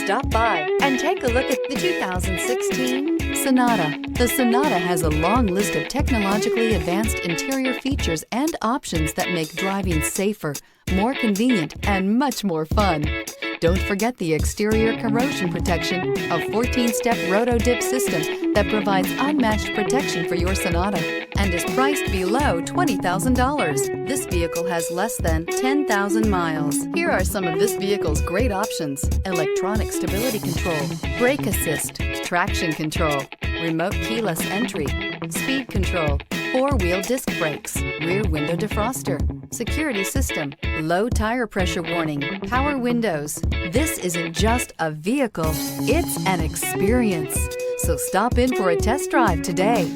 Stop by and take a look at the 2016 Sonata. The Sonata has a long list of technologically advanced interior features and options that make driving safer, more convenient, and much more fun. Don't forget the exterior corrosion protection, a 14-step roto-dip system that provides unmatched protection for your Sonata and is priced below $20,000. This vehicle has less than 10,000 miles. Here are some of this vehicle's great options: electronic stability control, brake assist, traction control, remote keyless entry, speed control, four-wheel disc brakes, rear window defroster, security system, low tire pressure warning, power windows. This isn't just a vehicle, it's an experience. So stop in for a test drive today.